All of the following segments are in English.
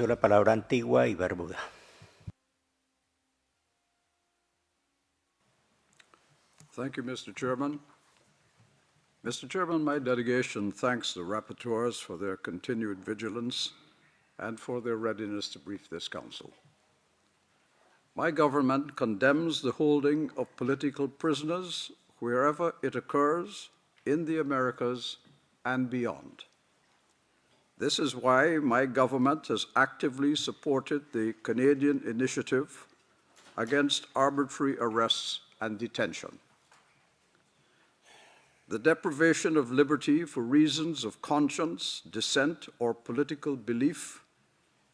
La palabra Antigua y Barbuda. Thank you, Mr. Chairman. Mr. Chairman, my delegation thanks the rapporteurs for their continued vigilance and for their readiness to brief this Council. My government condemns the holding of political prisoners wherever it occurs in the Americas and beyond. This is why my government has actively supported the Canadian initiative against arbitrary arrests and detention. The deprivation of liberty for reasons of conscience, dissent, or political belief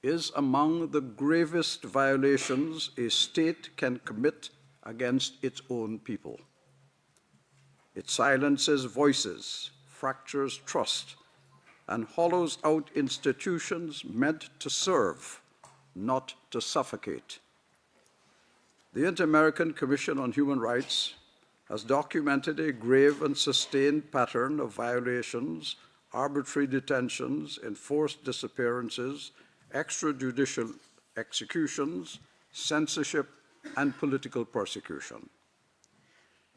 is among the gravest violations a state can commit against its own people. It silences voices, fractures trust, and hollows out institutions meant to serve, not to suffocate. The Inter-American Commission on Human Rights has documented a grave and sustained pattern of violations, arbitrary detentions, enforced disappearances, extrajudicial executions, censorship, and political persecution.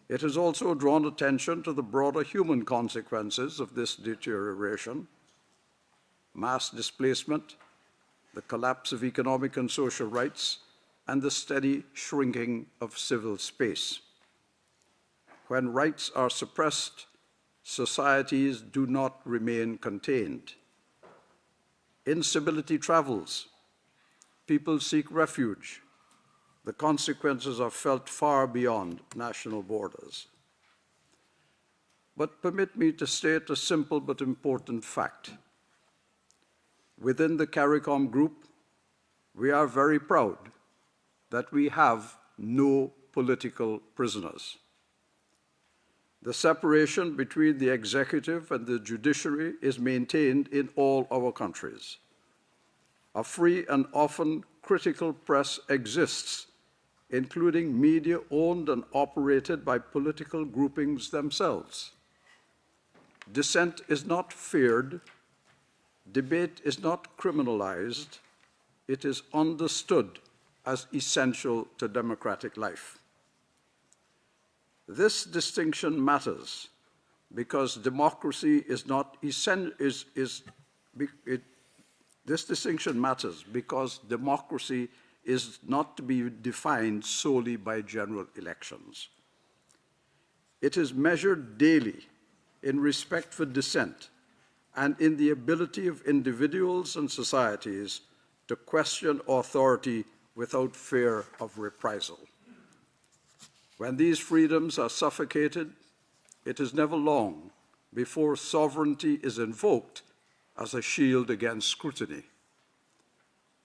It has also drawn attention to the broader human consequences of this deterioration: mass displacement, the collapse of economic and social rights, and the steady shrinking of civil space. When rights are suppressed, societies do not remain contained. Instability travels. People seek refuge. The consequences are felt far beyond national borders. But permit me to state a simple but important fact. Within the CARICOM group, we are very proud that we have no political prisoners. The separation between the executive and the judiciary is maintained in all our countries. A free and often critical press exists, including media owned and operated by political groupings themselves. Dissent is not feared. Debate is not criminalized. It is understood as essential to democratic life. This distinction matters because democracy is not this distinction matters because democracy is not to be defined solely by general elections. It is measured daily in respect for dissent and in the ability of individuals and societies to question authority without fear of reprisal. When these freedoms are suffocated, it is never long before sovereignty is invoked as a shield against scrutiny.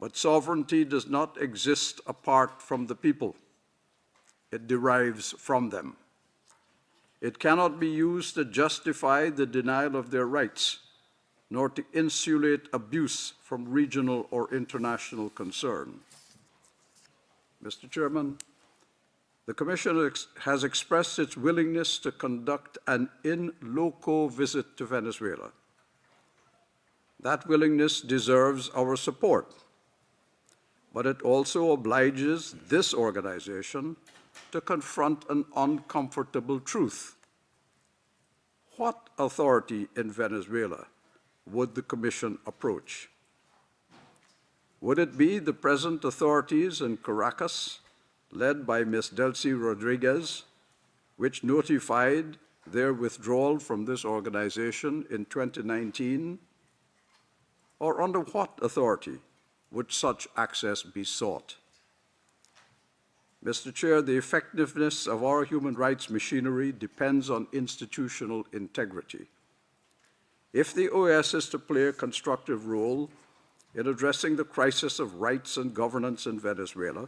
But sovereignty does not exist apart from the people. It derives from them. It cannot be used to justify the denial of their rights, nor to insulate abuse from regional or international concern. Mr. Chairman, the Commission has expressed its willingness to conduct an in loco visit to Venezuela. That willingness deserves our support, but it also obliges this organization to confront an uncomfortable truth. What authority in Venezuela would the Commission approach? Would it be the present authorities in Caracas, led by Ms. Delcy Rodriguez, which notified their withdrawal from this organization in 2019? Or under what authority would such access be sought? Mr. Chair, the effectiveness of our human rights machinery depends on institutional integrity. If the OAS is to play a constructive role in addressing the crisis of rights and governance in Venezuela,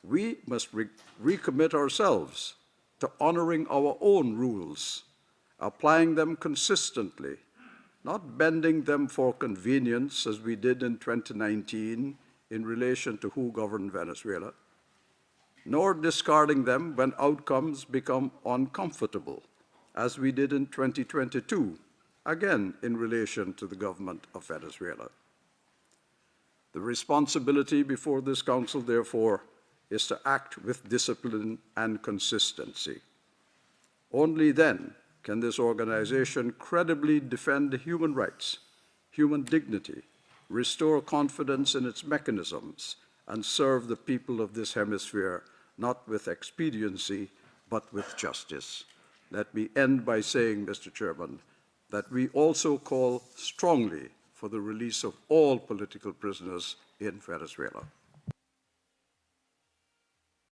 we must recommit ourselves to honoring our own rules, applying them consistently, not bending them for convenience as we did in 2019 in relation to who governed Venezuela, nor discarding them when outcomes become uncomfortable, as we did in 2022, again in relation to the government of Venezuela. The responsibility before this Council, therefore, is to act with discipline and consistency. Only then can this organization credibly defend human rights, human dignity, restore confidence in its mechanisms, and serve the people of this hemisphere not with expediency, but with justice. Let me end by saying, Mr. Chairman, that we also call strongly for the release of all political prisoners in Venezuela.